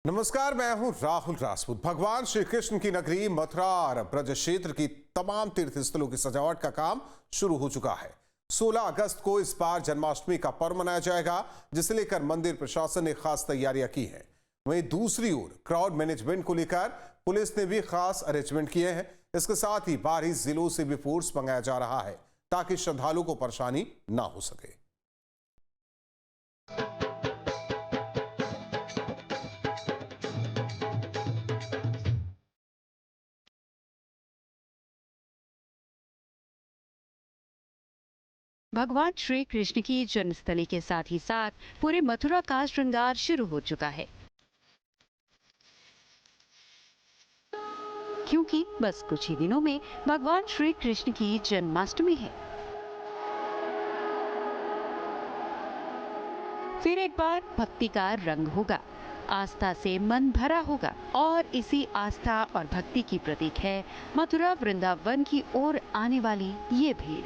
नमस्कार, मैं हूं राहुल राजपूत। भगवान श्री कृष्ण की नगरी मथुरा और ब्रज क्षेत्र की तमाम तीर्थ स्थलों की सजावट का काम शुरू हो चुका है। 16 अगस्त को इस बार जन्माष्टमी का पर्व मनाया जाएगा, जिसे लेकर मंदिर प्रशासन ने खास तैयारियां की हैं। वहीं दूसरी ओर क्राउड मैनेजमेंट को लेकर पुलिस ने भी खास अरेंजमेंट किए हैं। इसके साथ ही बाहरी जिलों से भी फोर्स मंगाया जा रहा है ताकि श्रद्धालुओं को परेशानी ना हो सके। भगवान श्री कृष्ण की जन्मस्थली के साथ ही साथ पूरे मथुरा का श्रृंगार शुरू हो चुका है, क्योंकि बस कुछ ही दिनों में भगवान श्री कृष्ण की जन्माष्टमी है। फिर एक बार भक्ति का रंग होगा, आस्था से मन भरा होगा और इसी आस्था और भक्ति की प्रतीक है मथुरा वृंदावन की ओर आने वाली ये भीड़।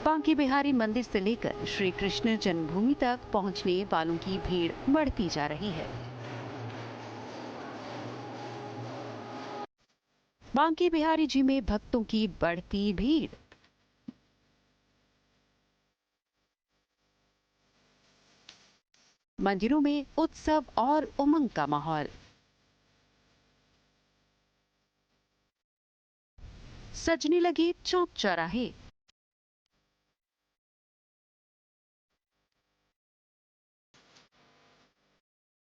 बांके बिहारी मंदिर से लेकर श्री कृष्ण जन्मभूमि तक पहुंचने वालों की भीड़ बढ़ती जा रही है। बांके बिहारी जी में भक्तों की बढ़ती भीड़। मंदिरों में उत्सव और उमंग का माहौल। सजने लगे चौक चौराहे।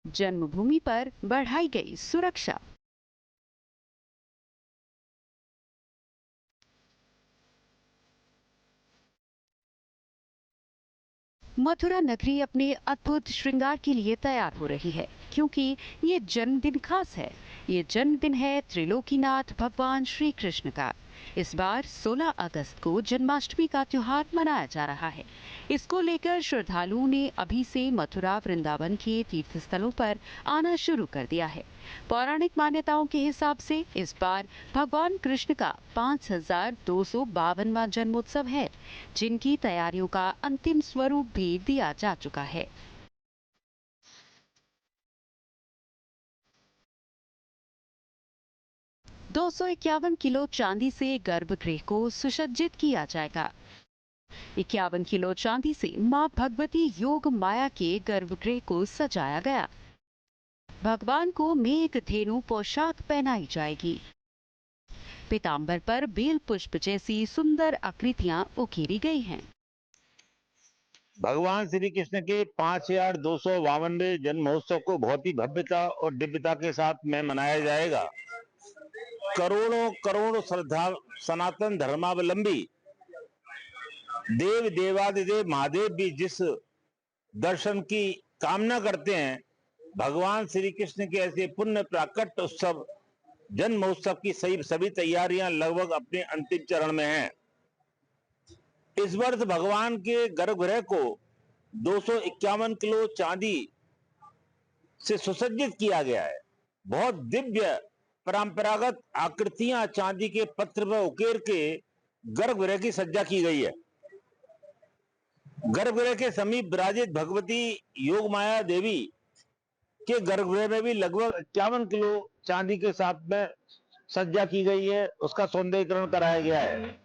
जन्मभूमि पर बढ़ाई गई सुरक्षा। मथुरा नगरी अपने अद्भुत श्रृंगार के लिए तैयार हो रही है, क्योंकि ये जन्मदिन खास है। ये जन्मदिन है त्रिलोकीनाथ भगवान श्री कृष्ण का। इस बार 16 अगस्त को जन्माष्टमी का त्योहार मनाया जा रहा है। इसको लेकर श्रद्धालुओं ने अभी से मथुरा वृंदावन के तीर्थ स्थलों पर आना शुरू कर दिया है। पौराणिक मान्यताओं के हिसाब से इस बार भगवान कृष्ण का 5252वां जन्मोत्सव है, जिनकी तैयारियों का अंतिम स्वरूप भी दिया जा चुका है। $251 चांदी से गर्भगृह को सुसज्जित किया जाएगा। 51 किलो चांदी से मां भगवती योग माया के गर्भगृह को सजाया गया। भगवान को मेघधेनु पोशाक पहनाई जाएगी। पीतांबर पर बेल पुष्प जैसी सुंदर आकृतियां उकेरी गई हैं। भगवान श्री कृष्ण के 5252वें जन्म महोत्सव को बहुत ही भव्यता और दिव्यता के साथ में मनाया जाएगा। करोड़ों करोड़ श्रद्धा सनातन धर्मावलंबी देव देवादिदेव महादेव भी जिस दर्शन की कामना करते हैं, भगवान श्री कृष्ण के ऐसे पुण्य प्राकट उत्सव जन्म महोत्सव की सभी तैयारियां लगभग अपने अंतिम चरण में हैं। इस वर्ष भगवान के गर्भगृह को 251 किलो चांदी से सुसज्जित किया गया है। बहुत दिव्य परंपरागत आकृतियां चांदी के पत्र पर उकेर के गर्भगृह की सज्जा की गई है। गर्भगृह के समीप विराजित भगवती योगमाया देवी के गर्भगृह में भी लगभग 51 किलो चांदी के साथ में सज्जा की गई है, उसका सौंदर्यीकरण कराया गया है।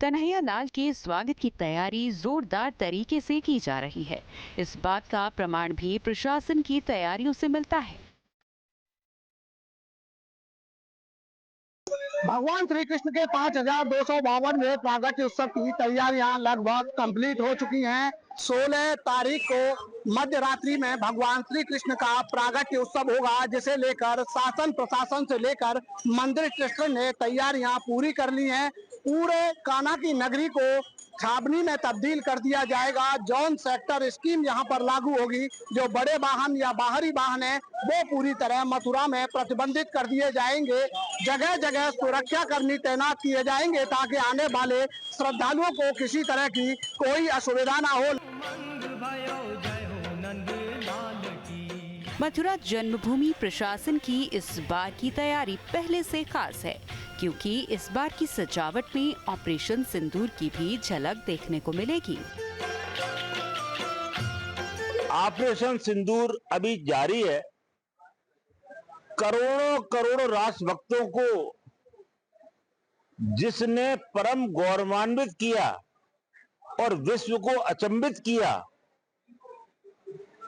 कन्हैया लाल के स्वागत की तैयारी जोरदार तरीके से की जा रही है। इस बात का प्रमाण भी प्रशासन की तैयारियों से मिलता है। भगवान श्री कृष्ण के 5252वें प्रागट्य उत्सव की तैयारियां लगभग कंप्लीट हो चुकी हैं। 16 तारीख को मध्य रात्रि में भगवान श्री कृष्ण का प्रागट्य उत्सव होगा, जिसे लेकर शासन प्रशासन से लेकर मंदिर ट्रस्ट ने तैयारियां पूरी कर ली हैं। पूरे कान्हा की नगरी को छावनी में तब्दील कर दिया जाएगा। जोन सेक्टर स्कीम यहां पर लागू होगी। जो बड़े वाहन या बाहरी वाहन है वो पूरी तरह मथुरा में प्रतिबंधित कर दिए जाएंगे। जगह जगह सुरक्षा कर्मी तैनात किए जाएंगे ताकि आने वाले श्रद्धालुओं को किसी तरह की कोई असुविधा ना हो। मथुरा जन्मभूमि प्रशासन की इस बार की तैयारी पहले से खास है, क्योंकि इस बार की सजावट में ऑपरेशन सिंदूर की भी झलक देखने को मिलेगी। ऑपरेशन सिंदूर अभी जारी है। करोड़ों करोड़ों राष्ट्रभक्तों को जिसने परम गौरवान्वित किया और विश्व को अचंभित किया,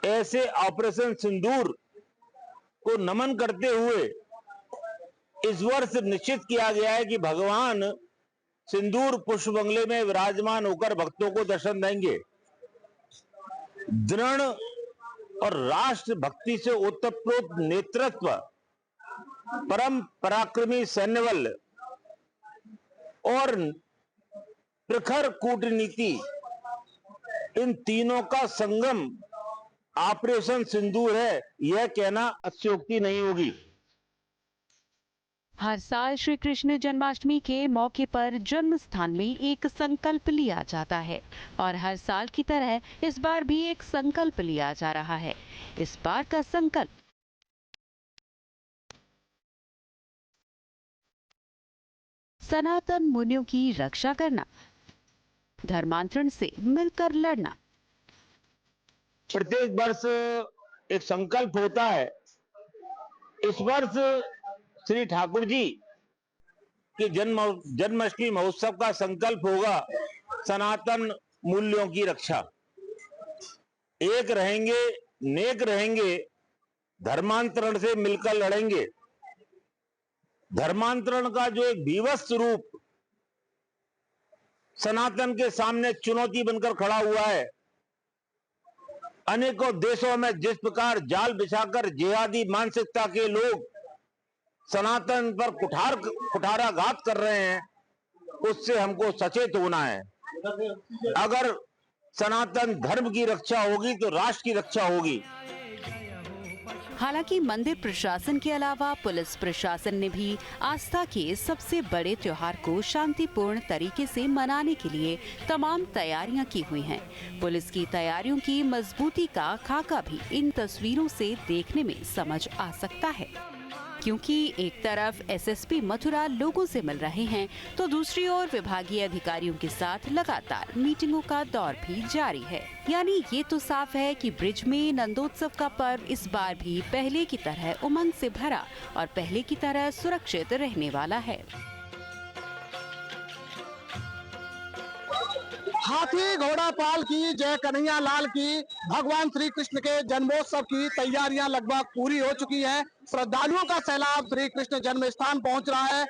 ऐसे ऑपरेशन सिंदूर को नमन करते हुए इस वर्ष निश्चित किया गया है कि भगवान सिंदूर पुष्प बंगले में विराजमान होकर भक्तों को दर्शन देंगे। दृढ़ और राष्ट्र भक्ति से ओतप्रोत नेतृत्व, परम पराक्रमी सैन्य बल और प्रखर कूटनीति, इन तीनों का संगम ऑपरेशन सिंदूर है, यह कहना अतिशयोक्ति नहीं होगी। हर साल श्री कृष्ण जन्माष्टमी के मौके पर जन्म स्थान में एक संकल्प लिया जाता है और हर साल की तरह इस बार भी एक संकल्प लिया जा रहा है। इस बार का संकल्प सनातन मुनियों की रक्षा करना, धर्मांतरण से मिलकर लड़ना। प्रत्येक वर्ष एक संकल्प होता है। इस वर्ष श्री ठाकुर जी के जन्माष्टमी महोत्सव का संकल्प होगा सनातन मूल्यों की रक्षा। एक रहेंगे, नेक रहेंगे, धर्मांतरण से मिलकर लड़ेंगे। धर्मांतरण का जो एक भीभत्स रूप सनातन के सामने चुनौती बनकर खड़ा हुआ है, अनेकों देशों में जिस प्रकार जाल बिछाकर जिहादी मानसिकता के लोग सनातन पर कुठाराघात कर रहे हैं, उससे हमको सचेत होना है। अगर सनातन धर्म की रक्षा होगी तो राष्ट्र की रक्षा होगी। हालांकि मंदिर प्रशासन के अलावा पुलिस प्रशासन ने भी आस्था के सबसे बड़े त्योहार को शांतिपूर्ण तरीके से मनाने के लिए तमाम तैयारियां की हुई हैं। पुलिस की तैयारियों की मजबूती का खाका भी इन तस्वीरों से देखने में समझ आ सकता है, क्योंकि एक तरफ एसएसपी मथुरा लोगों से मिल रहे हैं तो दूसरी ओर विभागीय अधिकारियों के साथ लगातार मीटिंगों का दौर भी जारी है। यानी ये तो साफ है कि ब्रिज में नंदोत्सव का पर्व इस बार भी पहले की तरह उमंग से भरा और पहले की तरह सुरक्षित रहने वाला है। हाथी घोड़ा पाल की, जय कन्हैया लाल की। भगवान श्री कृष्ण के जन्मोत्सव की तैयारियां लगभग पूरी हो चुकी हैं। श्रद्धालुओं का सैलाब श्री कृष्ण जन्म स्थान पहुंच रहा है।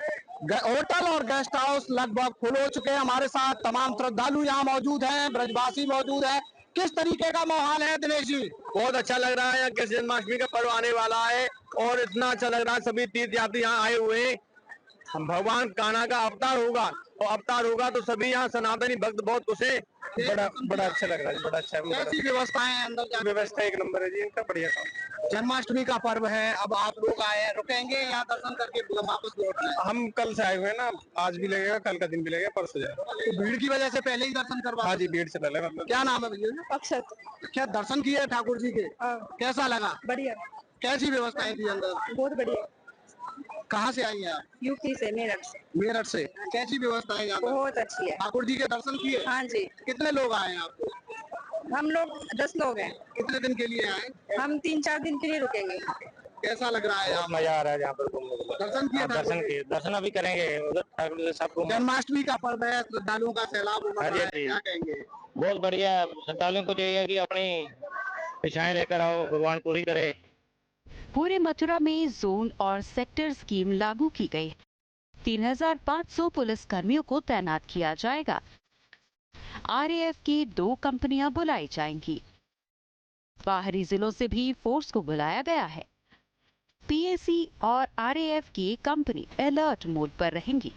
होटल और गेस्ट हाउस लगभग फुल हो चुके हैं। हमारे साथ तमाम श्रद्धालु यहाँ मौजूद हैं, ब्रजवासी मौजूद हैं। किस तरीके का माहौल है दिनेश जी? बहुत अच्छा लग रहा है। कृष्ण जन्माष्टमी का पर्व आने वाला है और इतना अच्छा लग रहा है। सभी तीर्थ यात्री यहाँ आए हुए हैं। हम भगवान कान्हा का अवतार होगा और अवतार होगा तो सभी यहाँ सनातनी भक्त बहुत खुश हैं। बड़ा अच्छा लग रहा है। बड़ा अच्छा है। कैसी व्यवस्थाएं अंदर जाने? व्यवस्था एक नंबर है जी, इनका बढ़िया काम। जन्माष्टमी का पर्व है, अब आप लोग आए हैं, रुकेंगे या दर्शन करके वापस लौट रहे हैं? हम कल से आए हुए हैं ना, आज भी लगेगा, कल का दिन भी लगेगा, परसों जाए। तो भीड़ की वजह से पहले ही दर्शन करवा? हाँ जी, भीड़ से पहले। मतलब क्या नाम है भैया? अक्षत। क्या दर्शन किए ठाकुर जी के? कैसा लगा? बढ़िया। कैसी व्यवस्थाएं थी अंदर? बहुत बढ़िया। कहाँ से आई हैं आप? यूपी से, मेरठ से। मेरठ से। कैसी व्यवस्थाएं यहाँ पर? बहुत अच्छी है। ठाकुर जी के दर्शन किए? हाँ जी। कितने लोग आए हैं आप? हम लोग 10 लोग हैं। कितने दिन के लिए आए? हम 3-4 दिन के लिए रुकेंगे। कैसा लग रहा है? बहुत मजा आ रहा है यहाँ पर घूमने को। दर्शन किए? दर्शन किए, दर्शन अभी करेंगे उधर ठाकुर सबको। जन्माष्टमी का पर्व है, श्रद्धालुओं का सैलाब उमड़ रहा है, जी। क्या कहेंगे? बहुत बढ़िया। श्रद्धालुओं को चाहिए कि अपनी इच्छाएं लेकर आओ, भगवान पूरी करे। पूरे मथुरा में जोन और सेक्टर स्कीम लागू की गई। 3500 पुलिस कर्मियों को तैनात किया जाएगा। आरएएफ की 2 कंपनियां बुलाई जाएंगी। बाहरी जिलों से भी फोर्स को बुलाया गया है। पीएसी और आरएएफ की कंपनी अलर्ट मोड पर रहेंगी।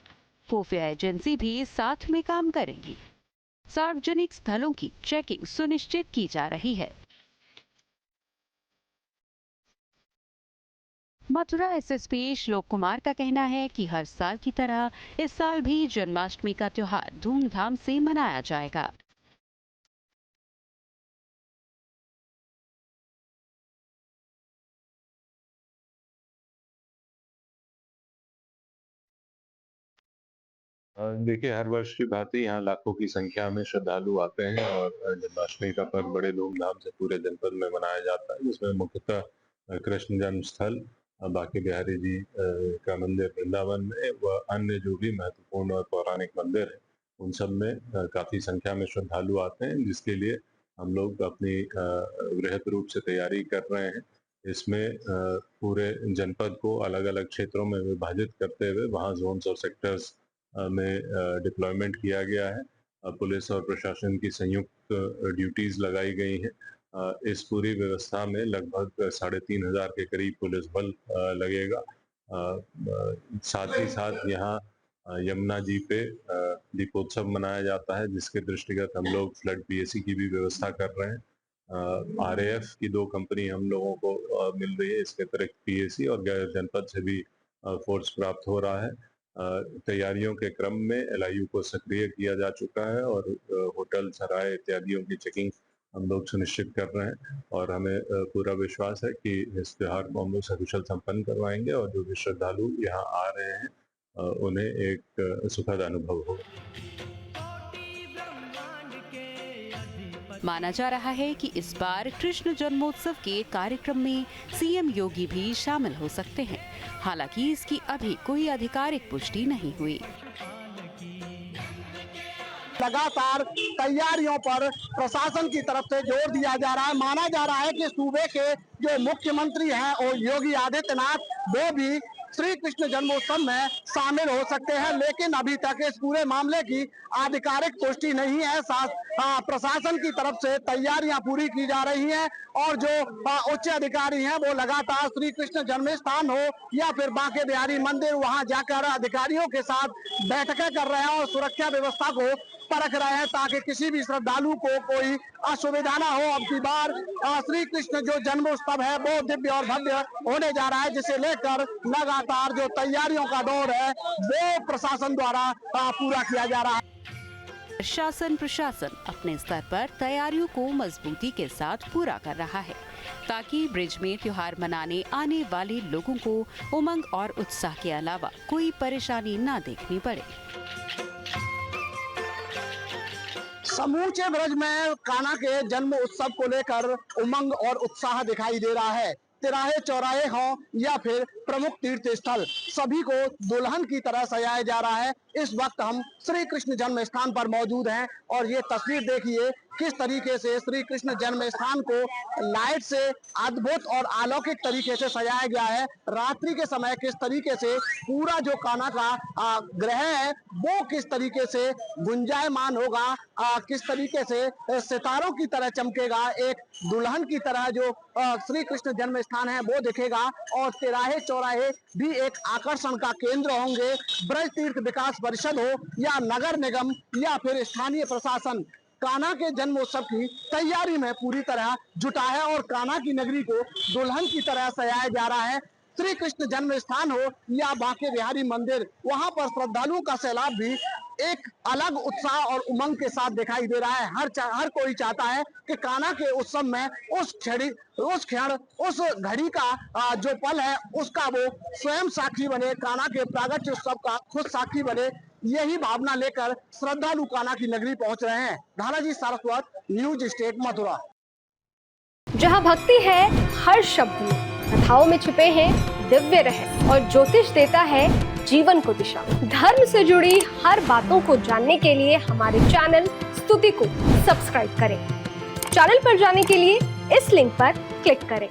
खुफिया एजेंसी भी साथ में काम करेंगी। सार्वजनिक स्थलों की चेकिंग सुनिश्चित की जा रही है। मथुरा एसएसपी श्लोक कुमार का कहना है कि हर साल की तरह इस साल भी जन्माष्टमी का त्योहार धूमधाम से मनाया जाएगा। देखिए, हर वर्ष की भांति यहाँ लाखों की संख्या में श्रद्धालु आते हैं और जन्माष्टमी का पर्व बड़े धूमधाम से पूरे जनपद में मनाया जाता है, जिसमें मुख्यतः कृष्ण जन्म स्थल बांके बिहारी जी का मंदिर वृंदावन में व अन्य जो भी महत्वपूर्ण और पौराणिक मंदिर हैं, उन सब में काफी संख्या में श्रद्धालु आते हैं, जिसके लिए हम लोग अपनी वृहद रूप से तैयारी कर रहे हैं। इसमें पूरे जनपद को अलग-अलग क्षेत्रों में विभाजित करते हुए वहाँ ज़ोन्स और सेक्टर्स में डिप्लॉयमेंट किया गया है। पुलिस और प्रशासन की संयुक्त ड्यूटीज लगाई गई हैं। इस पूरी व्यवस्था में लगभग 3500 के करीब पुलिस बल लगेगा। साथ ही साथ यहाँ यमुना जी पे दीपोत्सव मनाया जाता है, जिसके दृष्टिगत हम लोग फ्लड पीएसी की भी व्यवस्था कर रहे हैं। आरएएफ की 2 कंपनी हम लोगों को मिल रही है, इसके अतिरिक्त पीएसी और गैर जनपद से भी फोर्स प्राप्त हो रहा है। तैयारियों के क्रम में एलआईयू को सक्रिय किया जा चुका है और होटल, सराय इत्यादियों की चेकिंग हम लोग सुनिश्चित कर रहे हैं और हमें पूरा विश्वास है कि इस त्योहार को हम लोग सकुशल संपन्न करवाएंगे और जो भी श्रद्धालु यहाँ आ रहे हैं उन्हें एक सुखद अनुभव होगा। माना जा रहा है कि इस बार कृष्ण जन्मोत्सव के कार्यक्रम में सीएम योगी भी शामिल हो सकते हैं। हालांकि इसकी अभी कोई आधिकारिक पुष्टि नहीं हुई। लगातार तैयारियों पर प्रशासन की तरफ से जोर दिया जा रहा है। माना जा रहा है कि सूबे के जो मुख्यमंत्री हैं और योगी आदित्यनाथ, वो भी श्री कृष्ण जन्मोत्सव में शामिल हो सकते हैं, लेकिन अभी तक इस पूरे मामले की आधिकारिक पुष्टि नहीं है। प्रशासन की तरफ से तैयारियां पूरी की जा रही हैं और जो उच्च अधिकारी हैं वो लगातार श्री कृष्ण जन्म स्थान हो या फिर बांके बिहारी मंदिर, वहां जाकर अधिकारियों के साथ बैठकें कर रहे हैं और सुरक्षा व्यवस्था को परख रहे हैं ताकि किसी भी श्रद्धालु को कोई असुविधा ना हो। अब की बार श्री कृष्ण जो जन्मोत्सव है वो दिव्य और भव्य होने जा रहा है, जिसे लेकर लगातार जो तैयारियों का दौर है वो प्रशासन द्वारा पूरा किया जा रहा है। शासन प्रशासन अपने स्तर पर तैयारियों को मजबूती के साथ पूरा कर रहा है ताकि ब्रिज में त्योहार मनाने आने वाले लोगों को उमंग और उत्साह के अलावा कोई परेशानी न देखनी पड़े। समूचे ब्रज में कान्हा के जन्म उत्सव को लेकर उमंग और उत्साह दिखाई दे रहा है। तिराहे चौराहे हों या फिर प्रमुख तीर्थ स्थल, सभी को दुल्हन की तरह सजाया जा रहा है। इस वक्त हम श्री कृष्ण जन्म स्थान पर मौजूद हैं और ये तस्वीर देखिए किस तरीके से श्री कृष्ण जन्म स्थान को लाइट से अद्भुत और अलौकिक तरीके से सजाया गया है। रात्रि के समय किस तरीके से पूरा जो कान्हा का ग्रह है वो किस तरीके से गुंजायमान होगा, किस तरीके से सितारों की तरह चमकेगा, एक दुल्हन की तरह जो श्री कृष्ण जन्म स्थान है वो दिखेगा और तिराहे चौराहे भी एक आकर्षण का केंद्र होंगे। ब्रज तीर्थ विकास परिषद हो या नगर निगम या फिर स्थानीय प्रशासन, कान्हा के जन्मोत्सव की तैयारी में पूरी तरह जुटा है और कान्हा की नगरी को दुल्हन की तरह सजाया जा रहा है। श्री कृष्ण जन्म स्थान हो या बांके बिहारी मंदिर, वहां पर श्रद्धालुओं का सैलाब भी एक अलग उत्साह और उमंग के साथ दिखाई दे रहा है। हर कोई चाहता है कि कान्हा के उत्सव में उस क्षण उस घड़ी का जो पल है उसका वो स्वयं साक्षी बने, कान्हा के प्रागट्य उत्सव का खुद साक्षी बने। यही भावना लेकर श्रद्धालु कान्हा की नगरी पहुंच रहे हैं। धाराजी सारस्वत, न्यूज स्टेट मथुरा। जहाँ भक्ति है हर शब्द में, कथाओं में छुपे हैं दिव्य रहस्य और ज्योतिष देता है जीवन को दिशा। धर्म से जुड़ी हर बातों को जानने के लिए हमारे चैनल स्तुति को सब्सक्राइब करें। चैनल पर जाने के लिए इस लिंक पर क्लिक करें।